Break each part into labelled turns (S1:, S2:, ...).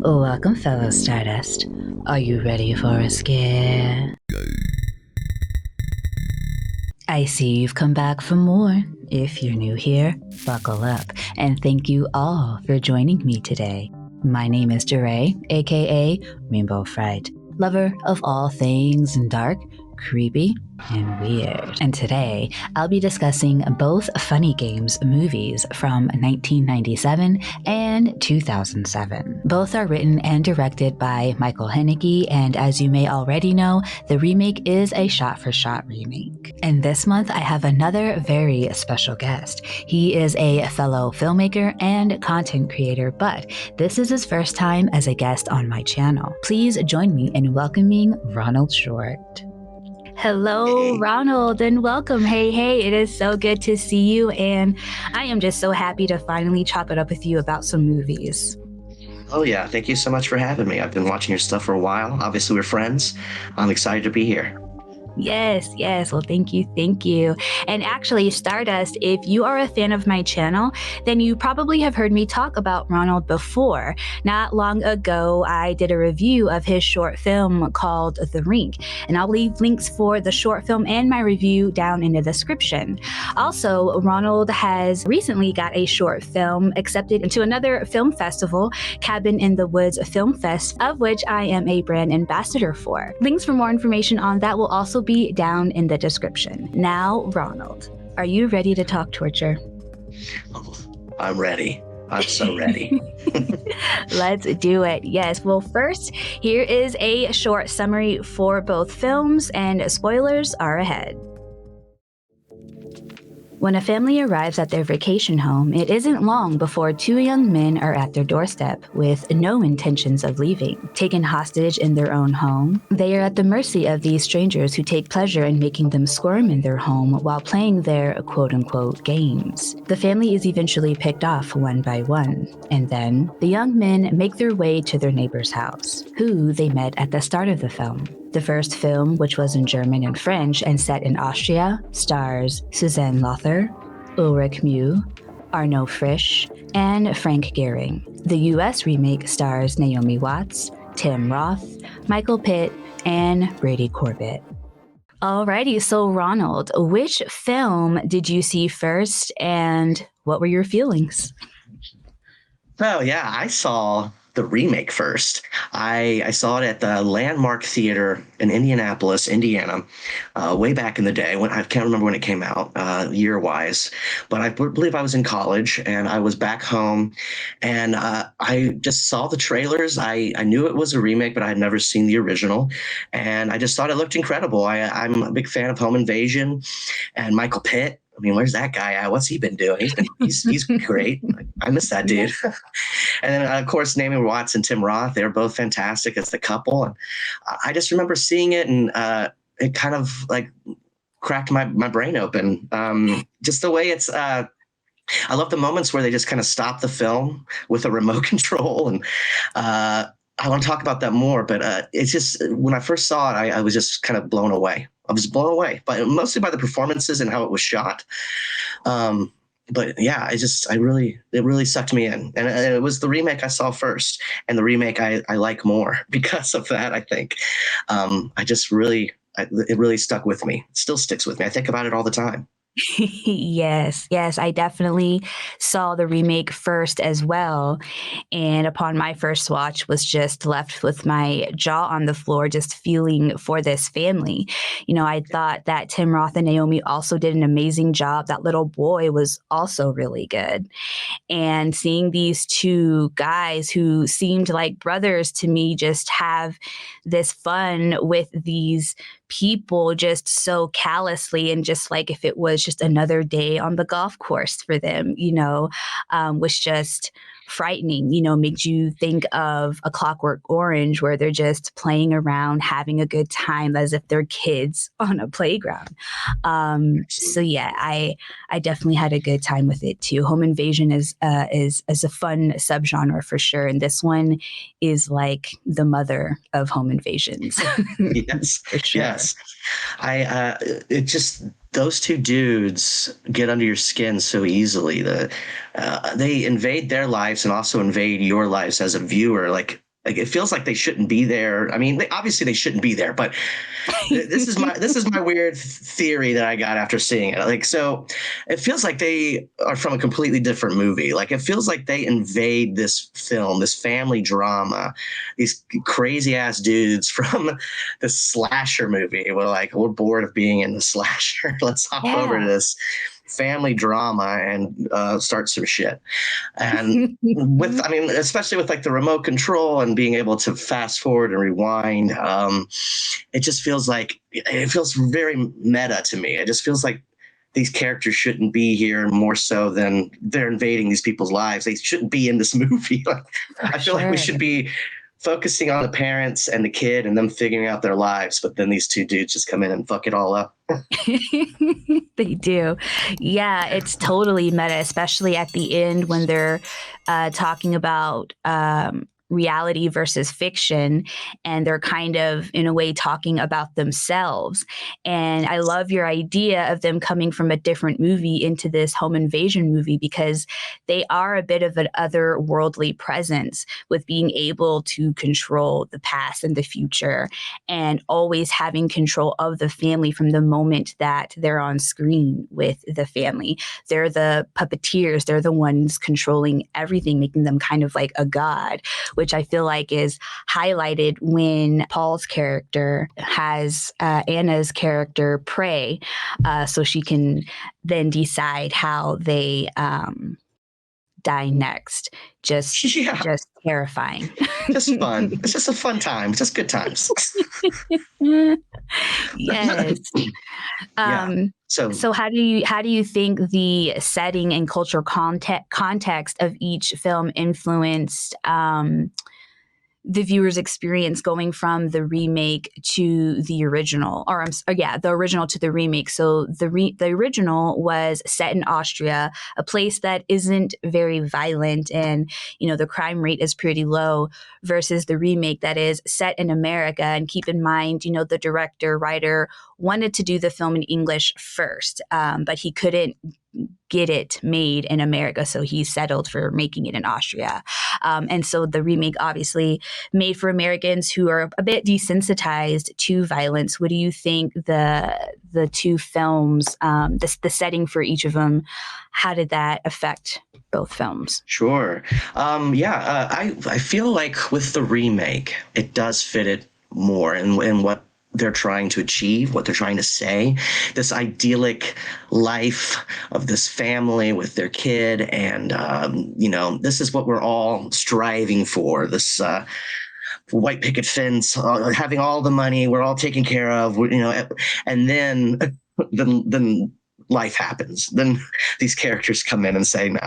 S1: Welcome, fellow Stardust. Are you ready for a scare? I see you've come back for more. If you're new here, buckle up, and thank you all for joining me today. My name is DeRay, aka Rainbow Fright, lover of all things dark, creepy, and weird. And today, I'll be discussing both Funny Games movies from 1997 and 2007. Both are written and directed by Michael Haneke, and as you may already know, the remake is a shot-for-shot remake. And this month, I have another very special guest. He is a fellow filmmaker and content creator, but this is his first time as a guest on my channel. Please join me in welcoming Ronald Short. Hello, Ronald, and welcome. Hey, it is so good to see you, and I am just so happy to finally chop it up with you about some movies.
S2: Oh yeah, thank you so much for having me. I've been watching your stuff for a while. Obviously, we're friends. I'm excited to be here.
S1: Yes. Well, thank you. And actually, Stardust, if you are a fan of my channel, then you probably have heard me talk about Ronald before. Not long ago, I did a review of his short film called The Rink, and I'll leave links for the short film and my review down in the description. Also, Ronald has recently got a short film accepted into another film festival, Cabin in the Woods Film Fest, of which I am a brand ambassador for. Links for more information on that will also be down in the description. Now, Ronald, are you ready to talk torture?
S2: Oh, I'm ready. I'm so ready.
S1: Let's do it. Yes. Well, first, here is a short summary for both films, and spoilers are ahead. When a family arrives at their vacation home, it isn't long before two young men are at their doorstep with no intentions of leaving. Taken hostage in their own home, they are at the mercy of these strangers who take pleasure in making them squirm in their home while playing their quote-unquote games. The family is eventually picked off one by one, and then the young men make their way to their neighbor's house, who they met at the start of the film. The first film, which was in German and French and set in Austria, stars Suzanne Lother, Ulrich Mew, Arno Frisch, and Frank Gehring. The US remake stars Naomi Watts, Tim Roth, Michael Pitt, and Brady Corbett. Alrighty, so Ronald, which film did you see first, and what were your feelings?
S2: Oh yeah, I saw the remake first. I saw it at the Landmark Theater in Indianapolis, Indiana, way back in the day. When I can't remember when it came out, year-wise, but I believe I was in college and I was back home, and I just saw the trailers. I knew it was a remake, but I had never seen the original, and I just thought it looked incredible. I'm a big fan of Home Invasion and Michael Pitt. I mean, where's that guy at? What's he been doing? He's great. I miss that dude. And then, of course, Naomi Watts and Tim Roth, they're both fantastic as the couple. And I just remember seeing it, and it kind of like cracked my brain open. Just the way it's I love the moments where they just kind of stop the film with a remote control. And I want to talk about that more, but it's just, when I first saw it, I was just kind of blown away. I was blown away, but mostly by the performances and how it was shot. But yeah, it really sucked me in, and it was the remake I saw first, and the remake I like more because of that. I think it really stuck with me. It still sticks with me. I think about it all the time.
S1: Yes, I definitely saw the remake first as well. And upon my first watch, was just left with my jaw on the floor, just feeling for this family. You know, I thought that Tim Roth and Naomi also did an amazing job. That little boy was also really good. And seeing these two guys who seemed like brothers to me just have this fun with these people just so callously, and just like if it was just another day on the golf course for them, was just frightening. Makes you think of A Clockwork Orange, where they're just playing around, having a good time as if they're kids on a playground. So yeah, I definitely had a good time with it too. Home Invasion is a fun subgenre for sure, and this one is like the mother of home invasions.
S2: Yes,
S1: Sure.
S2: yes. It just, those two dudes get under your skin so easily. They invade their lives and also invade your lives as a viewer. Like, Like it feels like they shouldn't be there. I mean, obviously they shouldn't be there, but this is my weird theory that I got after seeing it. Like, so it feels like they are from a completely different movie. Like it feels like they invade this film, this family drama, these crazy ass dudes from the slasher movie. We're bored of being in the slasher. Let's hop over to
S1: Yeah.
S2: this family drama and start some shit. And with, I mean, especially with like the remote control and being able to fast forward and rewind, it just feels like it feels very meta to me. It just feels like these characters shouldn't be here more so than they're invading these people's lives. They shouldn't be in this movie. Like,
S1: For
S2: I feel like we
S1: sure.
S2: should be focusing on the parents and the kid and them figuring out their lives. But then these two dudes just come in and fuck it all up.
S1: They do. Yeah, it's totally meta, especially at the end when they're talking about reality versus fiction. And they're kind of, in a way, talking about themselves. And I love your idea of them coming from a different movie into this home invasion movie, because they are a bit of an otherworldly presence with being able to control the past and the future and always having control of the family from the moment that they're on screen with the family. They're the puppeteers. They're the ones controlling everything, making them kind of like a god, which I feel like is highlighted when Paul's character has Anna's character pray, so she can then decide how they die next.
S2: Yeah,
S1: Just terrifying.
S2: just fun. It's just a fun time. Just good times.
S1: Yes.
S2: Yeah.
S1: So how do you think the setting and cultural context of each film influenced the viewer's experience going from the remake to the original, the original to the remake? So the original was set in Austria, a place that isn't very violent, and the crime rate is pretty low, versus the remake that is set in America. And keep in mind, the writer wanted to do the film in English first, but he couldn't get it made in America, so he settled for making it in Austria. And so the remake obviously made for Americans who are a bit desensitized to violence. What do you think the two films, the setting for each of them, how did that affect both films?
S2: Sure. I feel like with the remake, it does fit it more in what they're trying to achieve, what they're trying to say. This idyllic life of this family with their kid, and this is what we're all striving for. This white picket fence, having all the money, we're all taken care of. And then life happens. Then these characters come in and say, "No,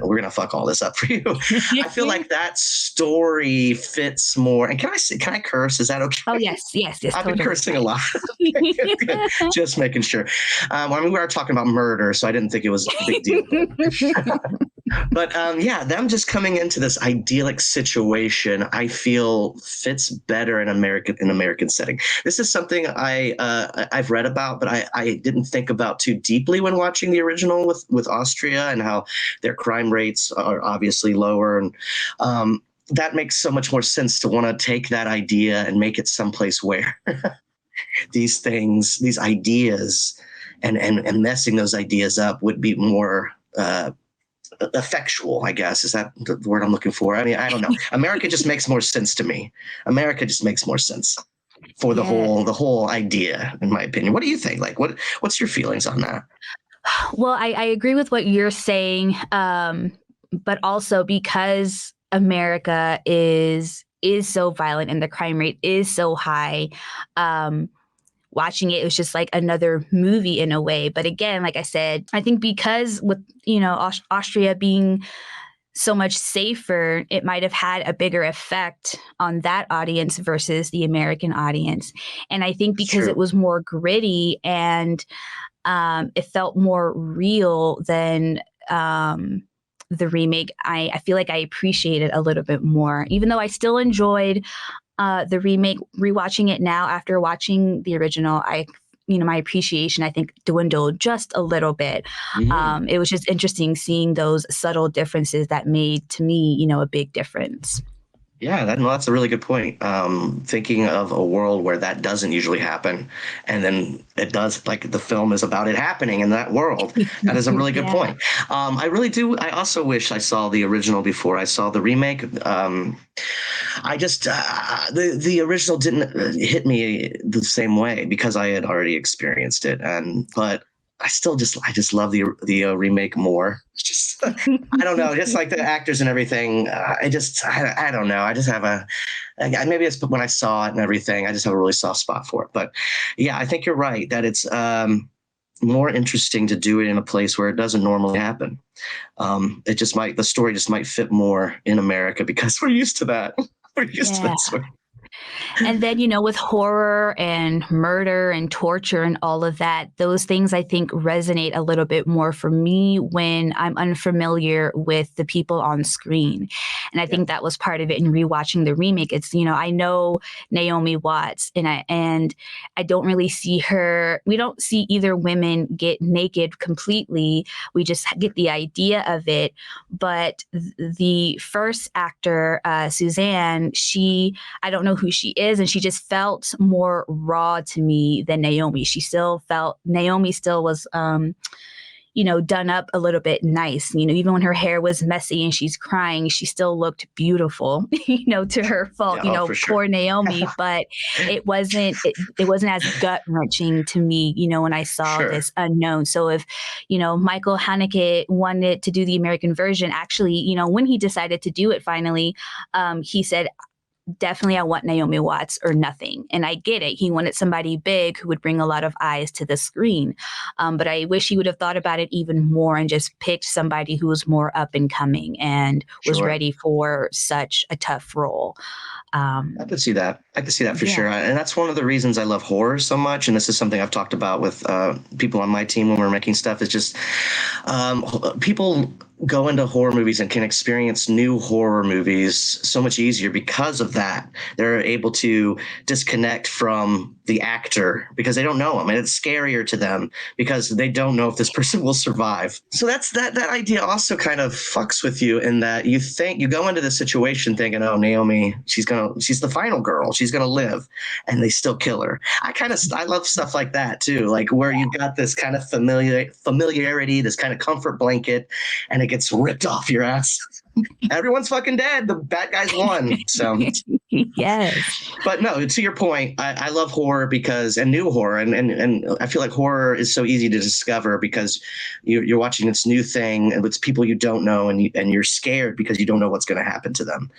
S2: we're gonna fuck all this up for you." I feel like that story fits more. And can I curse? Is that okay?
S1: Oh yes. I've
S2: totally been cursing a lot. Just making sure. We were talking about murder, so I didn't think it was a big deal. But them just coming into this idyllic situation, I feel fits better in American setting. This is something I've read about, but I didn't think about too deeply when watching the original with Austria, and how their crime rates are obviously lower, and that makes so much more sense to want to take that idea and make it someplace where these ideas and messing those ideas up would be more effectual, I guess. Is that the word I'm looking for? I mean, I don't know. America just makes more sense to me. America just makes more sense for the whole idea, in my opinion. What do you think? Like, what's your feelings on that?
S1: Well, I agree with what you're saying, but also because America is so violent and the crime rate is so high, watching it was just like another movie in a way. But again, like I said, I think because with Austria being so much safer, it might have had a bigger effect on that audience versus the American audience. And I think because it was more gritty and it felt more real than the remake, I feel like I appreciate it a little bit more, even though I still enjoyed the remake. Rewatching it now after watching the original, my appreciation, I think, dwindled just a little bit.
S2: Mm-hmm.
S1: It was just interesting seeing those subtle differences that made, to me, a big difference.
S2: Yeah, that's a really good point. Thinking of a world where that doesn't usually happen, and then it does, like the film is about it happening in that world. That is a really good
S1: Yeah.
S2: point. I really do. I also wish I saw the original before I saw the remake. I just the original didn't hit me the same way because I had already experienced it, and but I just love the remake more. It's just I don't know, just like the actors and everything. I don't know. I just have maybe it's when I saw it and everything. I just have a really soft spot for it. But yeah, I think you're right that it's more interesting to do it in a place where it doesn't normally happen. It just might the story just might fit more in America because we're used to that. We're used to
S1: Yeah.
S2: that sort.
S1: And then, with horror and murder and torture and all of that, those things I think resonate a little bit more for me when I'm unfamiliar with the people on screen. And I
S2: Yeah,
S1: think that was part of it in rewatching the remake. It's, I know Naomi Watts and I don't really see her. We don't see either women get naked completely. We just get the idea of it. But the first actor, Suzanne, I don't know who she is, and she just felt more raw to me than Naomi. Naomi still was, done up a little bit nice. Even when her hair was messy and she's crying, she still looked beautiful, to her fault,
S2: yeah, oh for sure.
S1: poor Naomi. But it wasn't as gut wrenching to me, when I saw
S2: Sure,
S1: this unknown. So if, Michael Haneke wanted to do the American version, actually, when he decided to do it finally, he said, definitely I want Naomi Watts or nothing. And I get it. He wanted somebody big who would bring a lot of eyes to the screen. But I wish he would have thought about it even more and just picked somebody who was more up and coming and was
S2: sure.
S1: ready for such a tough role.
S2: I could see that. I could see that for
S1: Yeah.
S2: sure. And that's one of the reasons I love horror so much. And this is something I've talked about with people on my team when we're making stuff. Is just people go into horror movies and can experience new horror movies so much easier because of that. They're able to disconnect from the actor because they don't know him, and it's scarier to them because they don't know if this person will survive. So that idea also kind of fucks with you in that you go into this situation thinking, oh, Naomi, she's the final girl, she's gonna live, and they still kill her. I love stuff like that too, like where you've got this kind of familiarity, this kind of comfort blanket, and it gets ripped off your ass. Everyone's fucking dead. The bad guys won. So,
S1: Yes.
S2: but no, to your point, I love horror and new horror, and I feel like horror is so easy to discover because you're watching this new thing and it's people you don't know, and you're scared because you don't know what's going to happen to them.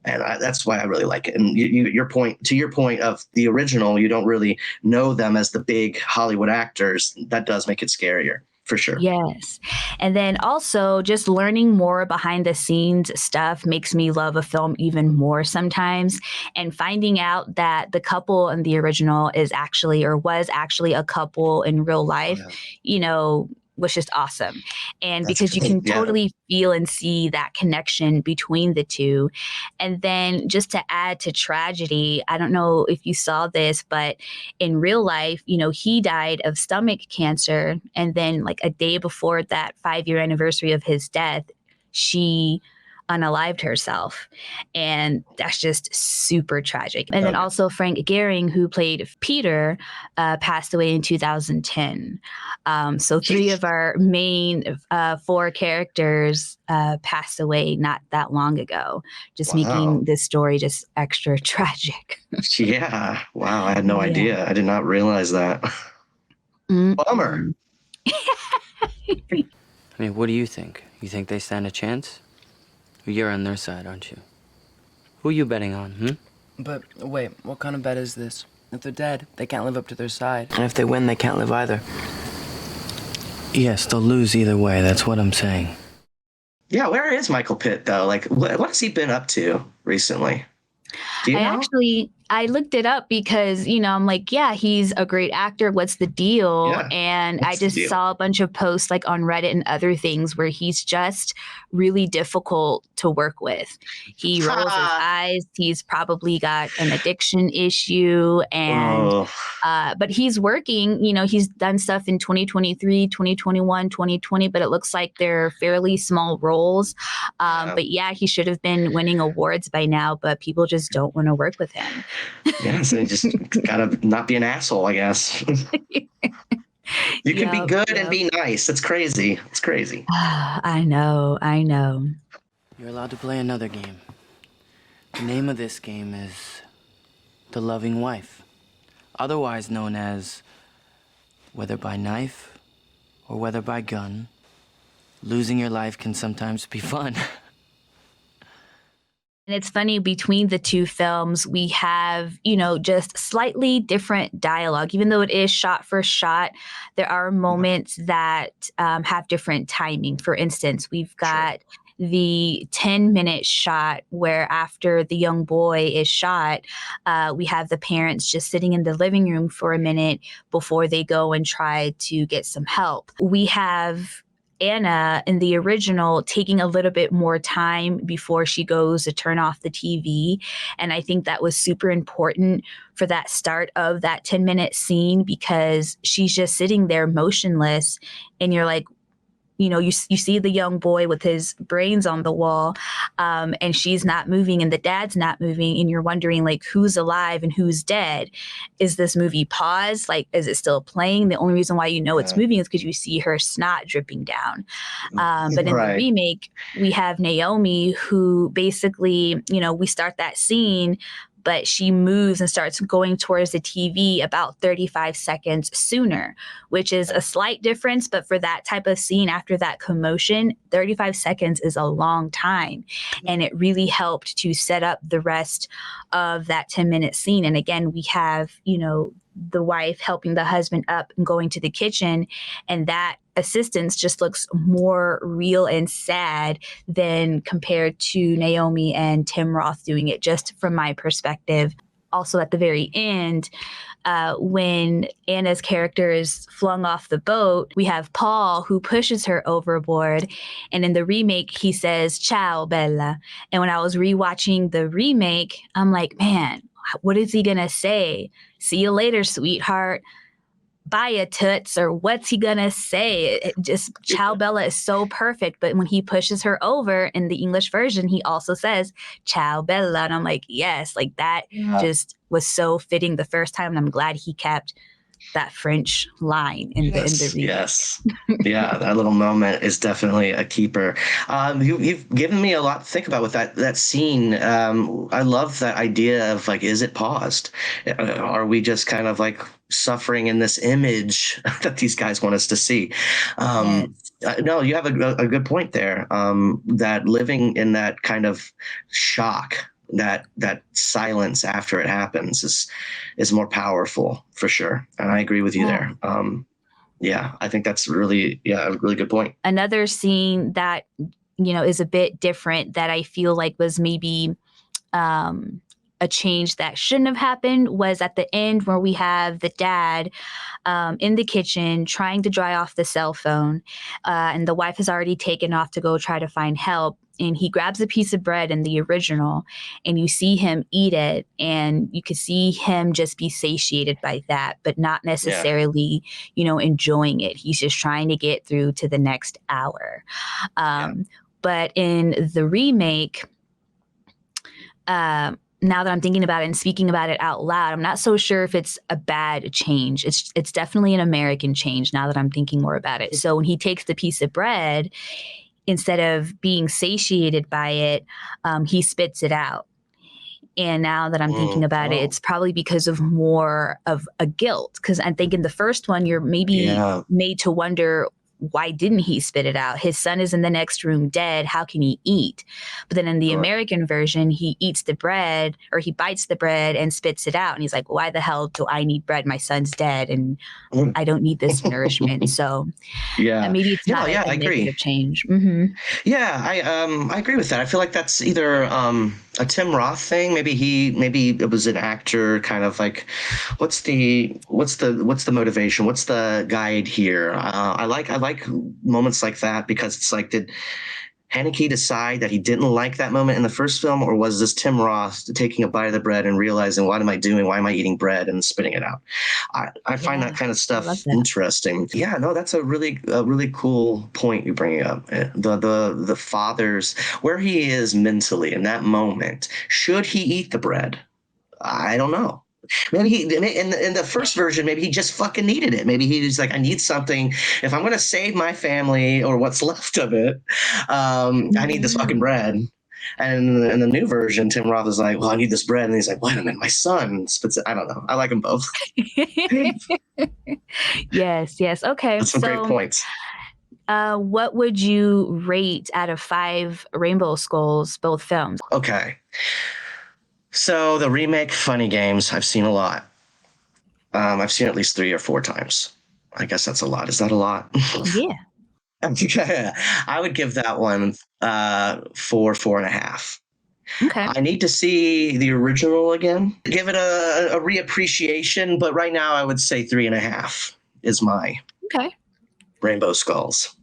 S2: And that's why I really like it. And your point of the original, you don't really know them as the big Hollywood actors. That does make it scarier for sure.
S1: Yes. And then also just learning more behind the scenes stuff makes me love a film even more sometimes. And finding out that the couple in the original is actually or was actually a couple in real
S2: Oh
S1: life,
S2: yeah,
S1: was just awesome. And
S2: that's
S1: because you
S2: good.
S1: can
S2: Yeah,
S1: totally feel and see that connection between the two. And then just to add to tragedy, I don't know if you saw this, but in real life, he died of stomach cancer. And then, like a day before that 5-year anniversary of his death, she unalived herself. And that's just super tragic. And then
S2: okay.
S1: also Frank Gehring, who played Peter, passed away in 2010. So 3
S2: Jeez.
S1: of our main 4 characters passed away not that long ago, just
S2: Wow.
S1: making this story just extra tragic.
S2: Yeah. Wow. I had no
S1: Yeah.
S2: idea. I did not realize that. Bummer.
S1: Mm-mm.
S3: I mean, what do you think? You think they stand a chance? You're on their side, aren't you? Who are you betting on, hmm?
S4: But wait, what kind of bet is this? If they're dead, they can't live up to their side. And if they win, they can't live either.
S3: Yes, they'll lose either way, that's what I'm saying.
S2: Yeah. Where is Michael Pitt though? Like, what has he been up to recently? Do you
S1: I
S2: know?
S1: actually I looked it up because, I'm like, yeah, he's a great actor. What's the deal?
S2: Yeah.
S1: And I
S2: What's the
S1: just
S2: deal?
S1: saw a bunch of posts like on Reddit and other things where he's just really difficult to work with. He rolls his
S2: Ha!
S1: eyes. He's probably got an addiction issue. And,
S2: Oh,
S1: but he's working, he's done stuff in 2023, 2021, 2020, but it looks like they're fairly small roles.
S2: yeah.
S1: But yeah, he should have been winning awards by now, but people just don't want to work with him.
S2: Yeah, so you just gotta not be an asshole, I guess. You can be
S1: Yep,
S2: good and
S1: yep.
S2: be nice. It's crazy. It's crazy.
S1: I know, I know.
S3: You're allowed to play another game. The name of this game is The Loving Wife, otherwise known as whether by knife or whether by gun, losing your life can sometimes be fun.
S1: And it's funny, between the two films, we have, just slightly different dialogue. Even though it is shot for shot, there are moments that have different timing. For instance, we've got the 10-minute shot where after the young boy is shot, we have the parents just sitting in the living room for a minute before they go and try to get some help. We have Anna in the original taking a little bit more time before she goes to turn off the TV. And I think that was super important for that start of that 10-minute scene, because she's just sitting there motionless and you're like, you see the young boy with his brains on the wall, and she's not moving and the dad's not moving, and you're wondering like who's alive and who's dead. Is this movie paused? Like, is it still playing? The only reason why it's moving is because you see her snot dripping down. But in the
S2: Right.
S1: remake, we have Naomi, who basically, we start that scene, but she moves and starts going towards the TV about 35 seconds sooner, which is a slight difference. But for that type of scene, after that commotion, 35 seconds is a long time. And it really helped to set up the rest of that 10-minute scene. And again, we have, the wife helping the husband up and going to the kitchen, and that assistance just looks more real and sad than compared to Naomi and Tim Roth doing it, just from my perspective. Also, at the very end, when Anna's character is flung off the boat, we have Paul, who pushes her overboard. And in the remake, he says, "Ciao, Bella." And when I was rewatching the remake, I'm like, man, what is he going to say? "See you later, sweetheart. Bye, ya toots," or what's he gonna say? It just, "Ciao Bella" is so perfect. But when he pushes her over in the English version, he also says "Ciao Bella," and I'm like, yes, like that just was so fitting the first time, and I'm glad he kept that French line in the remake.
S2: Yes. Yeah, that little moment is definitely a keeper. You've given me a lot to think about with that scene. I love that idea of like, is it paused? Are we just kind of like suffering in this image that these guys want us to see? No, you have a good point there. That living in that kind of shock, that silence after it happens is more powerful for sure. And I agree with you there. Yeah, I think that's really a really good point.
S1: Another scene that, is a bit different, that I feel like was maybe a change that shouldn't have happened, was at the end where we have the dad in the kitchen trying to dry off the cell phone, and the wife has already taken off to go try to find help. And he grabs a piece of bread in the original, and you see him eat it, and you could see him just be satiated by that, but not necessarily, enjoying it. He's just trying to get through to the next hour. But in the remake, now that I'm thinking about it and speaking about it out loud, I'm not so sure if it's a bad change. It's definitely an American change now that I'm thinking more about it. So when he takes the piece of bread, instead of being satiated by it, he spits it out. And now that I'm thinking about it, it's probably because of more of a guilt. Because I think in the first one, you're maybe made to wonder, why didn't he spit it out? His son is in the next room dead. How can he eat? But then in the American version, he eats the bread, or he bites the bread and spits it out. And he's like, why the hell do I need bread? My son's dead and I don't need this nourishment. So
S2: Yeah.
S1: maybe it's not
S2: Yeah,
S1: a
S2: I agree.
S1: negative change.
S2: Yeah, I agree with that. I feel like that's either a Tim Roth thing. Maybe it was an actor kind of like, what's the motivation? What's the guide here? I like moments like that because it's like, did Haneke decide that he didn't like that moment in the first film, or was this Tim Roth taking a bite of the bread and realizing, what am I doing? Why am I eating bread and spitting it out? I find that kind of
S1: I love
S2: stuff
S1: that.
S2: interesting. Yeah, no, that's a really cool point you bring up. The father's, where he is mentally in that moment. Should he eat the bread? I don't know. Maybe he in the first version, maybe he just fucking needed it. Maybe he was like, I need something. If I'm going to save my family or what's left of it, I need this fucking bread. And in the new version, Tim Roth is like, well, I need this bread. And he's like, wait a minute, my son spits it. I don't know. I like them both.
S1: Yes. Okay.
S2: That's some great
S1: So,
S2: points.
S1: what would you rate out of 5 Rainbow Skulls, both films?
S2: Okay. So the remake Funny Games, I've seen a lot. I've seen at least 3 or 4 times. I guess that's a lot. Is that a lot?
S1: Yeah.
S2: I would give that one 4.5.
S1: Okay.
S2: I need to see the original again, give it a reappreciation, but right now I would say 3.5 is my
S1: Okay.
S2: Rainbow Skulls.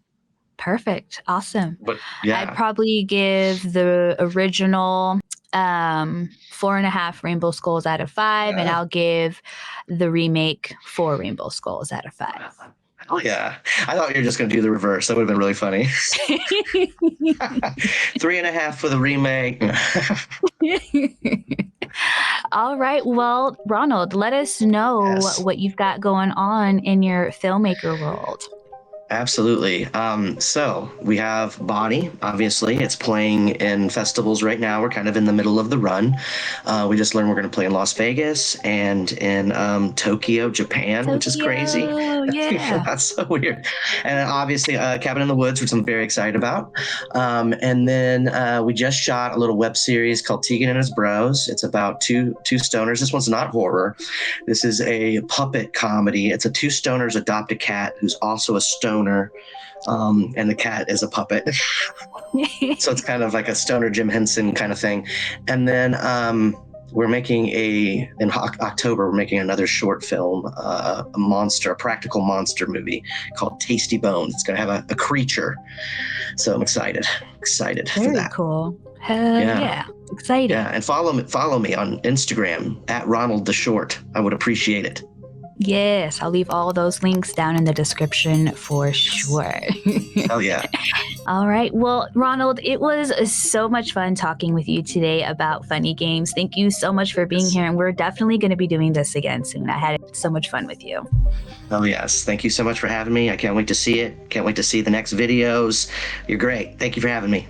S1: Perfect. Awesome.
S2: But
S1: I'd
S2: yeah,
S1: probably give the original 4.5 Rainbow Skulls out of 5, and I'll give the remake 4 Rainbow Skulls out of 5.
S2: oh yeah. I thought you were just going to do the reverse. That would have been really funny. 3.5 for the remake.
S1: All right. Well, Ronald, let us know
S2: Yes.
S1: what you've got going on in your filmmaker world.
S2: Absolutely. So we have Bonnie, obviously. It's playing in festivals right now. We're kind of in the middle of the run. We just learned we're going to play in Las Vegas and in Tokyo, Japan, which is crazy.
S1: Yeah.
S2: That's so weird. And obviously, Cabin in the Woods, which I'm very excited about. And then we just shot a little web series called Tegan and His Bros. It's about two stoners. This one's not horror. This is a puppet comedy. It's 2 stoners adopt a cat who's also a stoner. And the cat is a puppet. So it's kind of like a stoner Jim Henson kind of thing. And then we're making in October, we're making another short film, a practical monster movie called Tasty Bones. It's going to have a creature. So I'm excited for
S1: Very
S2: that.
S1: cool. Hell yeah. Excited.
S2: Yeah. And follow me on Instagram at Ronald the Short. I would appreciate it.
S1: Yes, I'll leave all those links down in the description for sure.
S2: Hell yeah.
S1: All right. Well, Ronald, it was so much fun talking with you today about Funny Games. Thank you so much for being here. And we're definitely going to be doing this again soon. I had so much fun with you.
S2: Oh, yes. Thank you so much for having me. I can't wait to see it. Can't wait to see the next videos. You're great. Thank you for having me.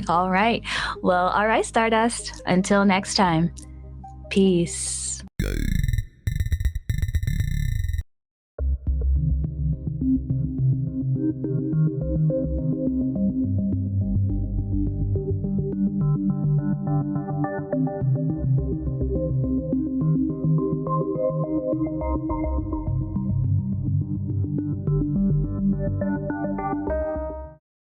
S1: All right. Well, all right, Stardust. Until next time. Peace.